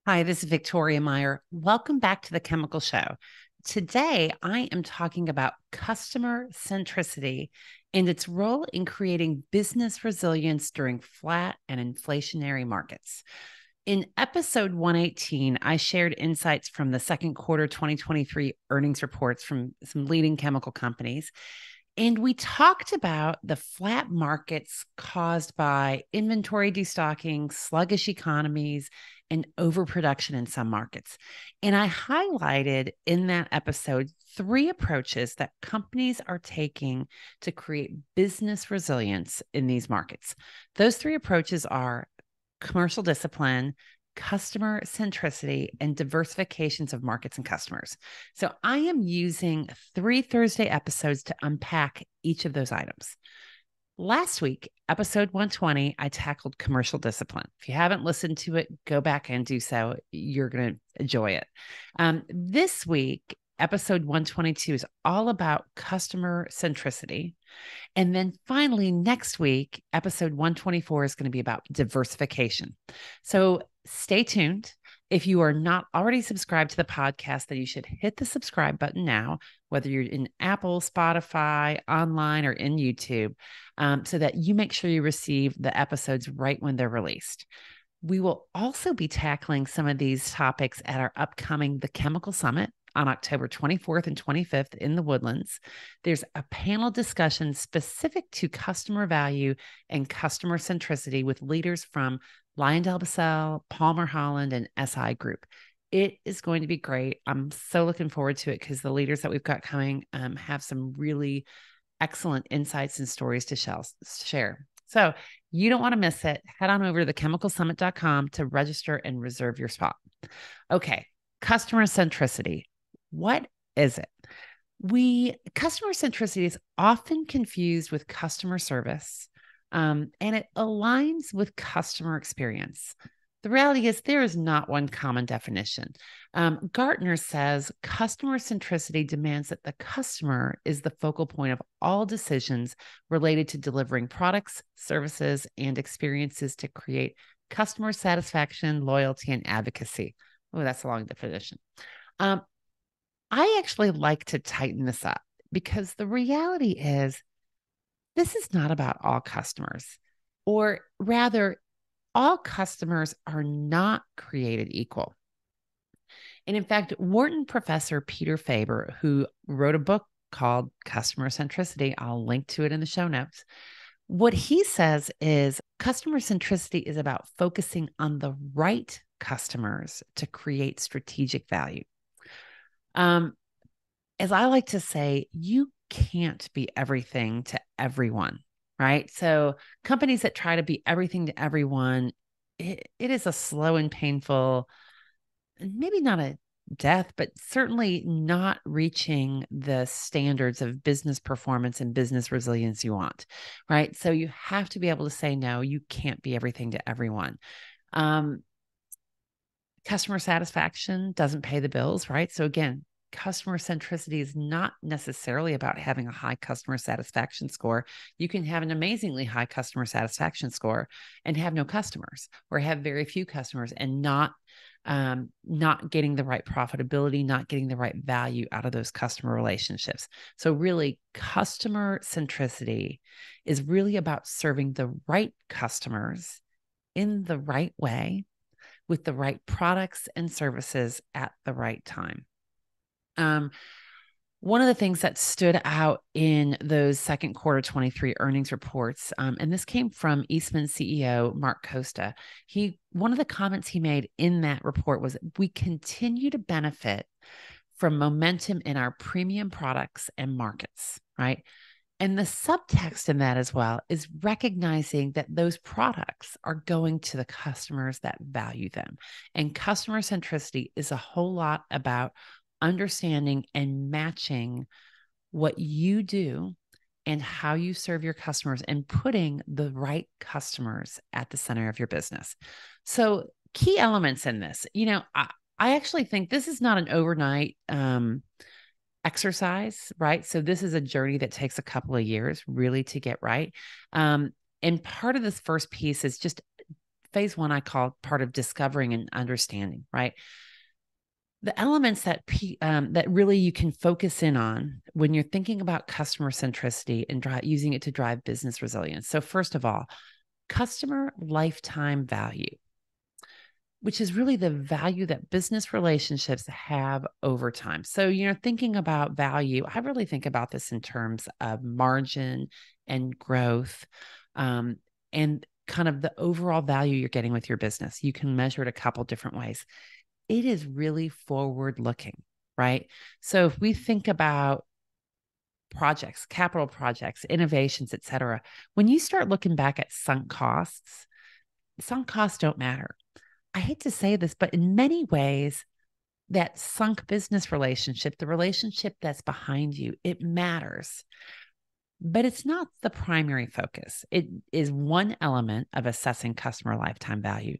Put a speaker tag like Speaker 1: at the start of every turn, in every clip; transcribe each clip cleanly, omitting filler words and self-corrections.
Speaker 1: Hi, this is Victoria Meyer. Welcome back to the Chemical Show. Today, I am talking about customer centricity and its role in creating business resilience during flat and inflationary markets. In episode 118, I shared insights from the second quarter 2023 earnings reports from some leading chemical companies. And we talked about the flat markets caused by inventory destocking, sluggish economies, and overproduction in some markets. And I highlighted in that episode three approaches that companies are taking to create business resilience in these markets. Those three approaches are commercial discipline, customer centricity, and diversifications of markets and customers. So I am using 3 Thursday episodes to unpack each of those items. Last week, episode 120, I tackled commercial discipline. If you haven't listened to it, go back and do so. You're going to enjoy it. This week, episode 122 is all about customer centricity. And then finally, next week, episode 124 is going to be about diversification. So stay tuned. If you are not already subscribed to the podcast, then you should hit the subscribe button now, whether you're in Apple, Spotify, online, or in YouTube, so that you make sure you receive the episodes right when they're released. We will also be tackling some of these topics at our upcoming The Chemical Summit on October 24th and 25th in the Woodlands. There's a panel discussion specific to customer value and customer centricity with leaders from LyondellBasell, Palmer Holland, and SI Group. It is going to be great. I'm so looking forward to it because the leaders that we've got coming have some really excellent insights and stories to share. So you don't want to miss it. Head on over to thechemicalsummit.com to register and reserve your spot. Okay, customer centricity. What is it? Customer centricity is often confused with customer service, and it aligns with customer experience. The reality is there is not one common definition. Gartner says customer centricity demands that the customer is the focal point of all decisions related to delivering products, services, and experiences to create customer satisfaction, loyalty, and advocacy. Oh, that's a long definition. I actually like to tighten this up because the reality is this is not about all customers, or rather, all customers are not created equal. And in fact, Wharton professor Peter Faber, who wrote a book called Customer Centricity, I'll link to it in the show notes. What he says is customer centricity is about focusing on the right customers to create strategic value. As I like to say, you can't be everything to everyone, right? So companies that try to be everything to everyone, it is a slow and painful, maybe not a death, but certainly not reaching the standards of business performance and business resilience you want, right? So you have to be able to say, no, you can't be everything to everyone. Customer satisfaction doesn't pay the bills, right? So again, customer centricity is not necessarily about having a high customer satisfaction score. You can have an amazingly high customer satisfaction score and have no customers, or have very few customers and not getting the right profitability, not getting the right value out of those customer relationships. So really, customer centricity is really about serving the right customers in the right way with the right products and services at the right time. One of the things that stood out in those second quarter 23 earnings reports, and this came from Eastman CEO Mark Costa. One of the comments he made in that report was, we continue to benefit from momentum in our premium products and markets, right? And the subtext in that as well is recognizing that those products are going to the customers that value them. And customer centricity is a whole lot about understanding and matching what you do and how you serve your customers and putting the right customers at the center of your business. So key elements in this, I actually think this is not an overnight exercise, right? So this is a journey that takes a couple of years really to get right. And part of this first piece is just phase one I call part of discovering and understanding, right? The elements that that really you can focus in on when you're thinking about customer centricity and using it to drive business resilience. So first of all, customer lifetime value, which is really the value that business relationships have over time. So, thinking about value, I really think about this in terms of margin and growth, and kind of the overall value you're getting with your business. You can measure it a couple different ways. It is really forward looking, right? So if we think about projects, capital projects, innovations, et cetera, when you start looking back at sunk costs don't matter. I hate to say this, but in many ways, that sunk business relationship, the relationship that's behind you, it matters, but it's not the primary focus. It is one element of assessing customer lifetime value.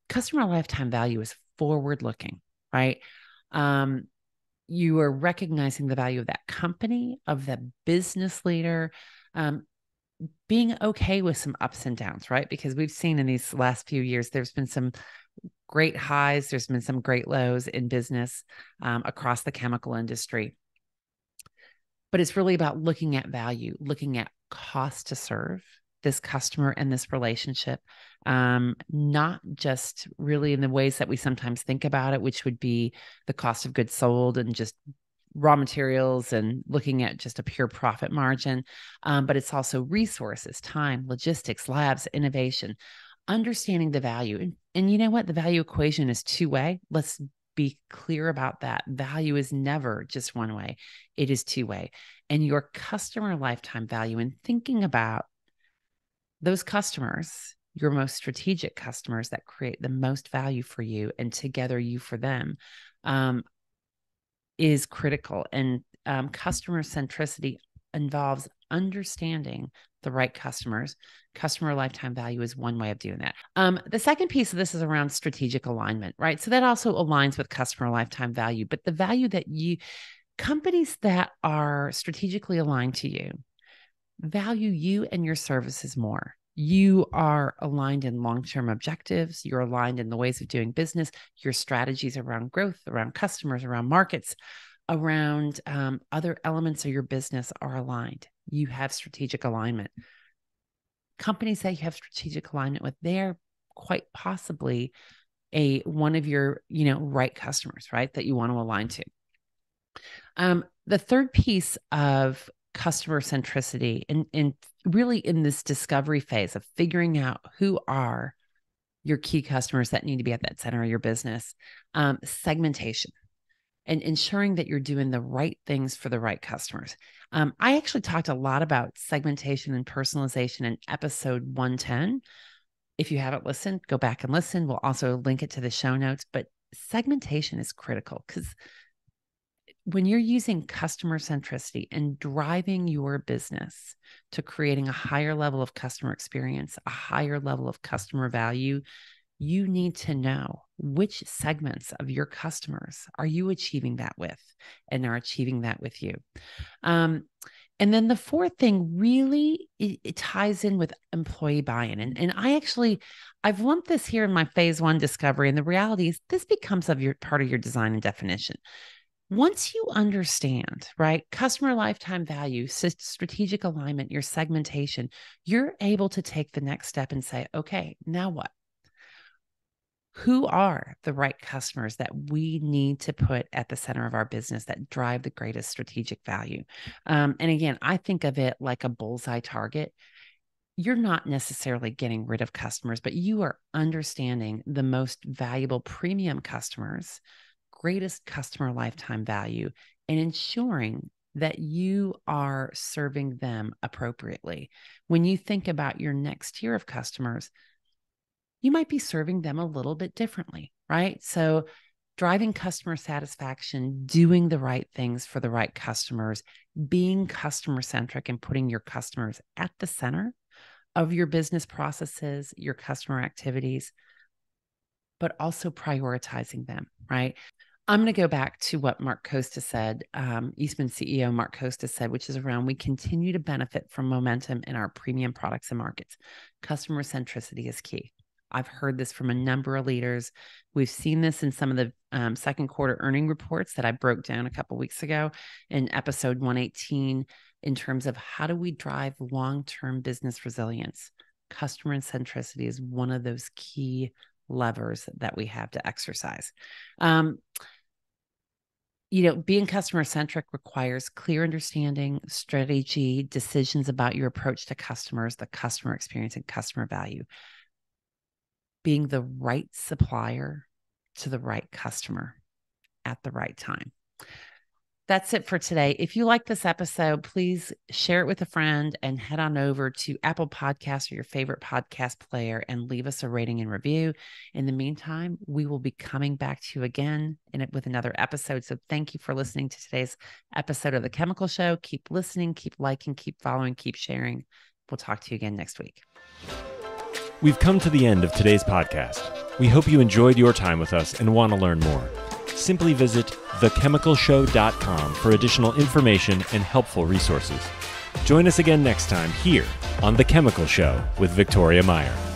Speaker 1: Customer lifetime value is forward looking, right? You are recognizing the value of that company, of the business leader, being okay with some ups and downs, right? Because we've seen in these last few years, there's been some great highs, there's been some great lows in business across the chemical industry. But it's really about looking at value, looking at cost to serve this customer and this relationship, not just really in the ways that we sometimes think about it, which would be the cost of goods sold and just raw materials and looking at just a pure profit margin. But it's also resources, time, logistics, labs, innovation, understanding the value. And you know what? The value equation is two-way. Let's be clear about that. Value is never just one way. It is two-way. And your customer lifetime value, and thinking about those customers, your most strategic customers that create the most value for you and together you for them, is critical. And customer centricity involves understanding the right customers. Customer lifetime value is one way of doing that. The second piece of this is around strategic alignment, right? So that also aligns with customer lifetime value, but the value that companies that are strategically aligned to you value you and your services more. You are aligned in long-term objectives. You're aligned in the ways of doing business, your strategies around growth, around customers, around markets, around other elements of your business are aligned. You have strategic alignment. Companies that you have strategic alignment with, they're quite possibly one of your, right customers, right, that you want to align to. The third piece of customer centricity and really in this discovery phase of figuring out who are your key customers that need to be at that center of your business, segmentation, and ensuring that you're doing the right things for the right customers. I actually talked a lot about segmentation and personalization in episode 110. If you haven't listened, go back and listen. We'll also link it to the show notes, but segmentation is critical because when you're using customer centricity and driving your business to creating a higher level of customer experience, a higher level of customer value, you need to know which segments of your customers are you achieving that with and are achieving that with you. And then the fourth thing really, it ties in with employee buy-in. And I've lumped this here in my phase one discovery. And the reality is this becomes part of your design and definition. Once you understand, right, customer lifetime value, strategic alignment, your segmentation, you're able to take the next step and say, okay, now what? Who are the right customers that we need to put at the center of our business that drive the greatest strategic value? And again, I think of it like a bullseye target. You're not necessarily getting rid of customers, but you are understanding the most valuable premium customers, greatest customer lifetime value, and ensuring that you are serving them appropriately. When you think about your next tier of customers, you might be serving them a little bit differently, right? So driving customer satisfaction, doing the right things for the right customers, being customer centric and putting your customers at the center of your business processes, your customer activities, but also prioritizing them, right? I'm going to go back to what Mark Costa said, Eastman CEO Mark Costa said, which is around we continue to benefit from momentum in our premium products and markets. Customer centricity is key. I've heard this from a number of leaders. We've seen this in some of the second quarter earning reports that I broke down a couple of weeks ago in episode 118 in terms of how do we drive long-term business resilience. Customer centricity is one of those key levers that we have to exercise. Being customer-centric requires clear understanding, strategy, decisions about your approach to customers, the customer experience, and customer value. Being the right supplier to the right customer at the right time. That's it for today. If you like this episode, please share it with a friend and head on over to Apple Podcasts or your favorite podcast player and leave us a rating and review. In the meantime, we will be coming back to you again with another episode. So thank you for listening to today's episode of The Chemical Show. Keep listening, keep liking, keep following, keep sharing. We'll talk to you again next week.
Speaker 2: We've come to the end of today's podcast. We hope you enjoyed your time with us and want to learn more. Simply visit thechemicalshow.com for additional information and helpful resources. Join us again next time here on The Chemical Show with Victoria Meyer.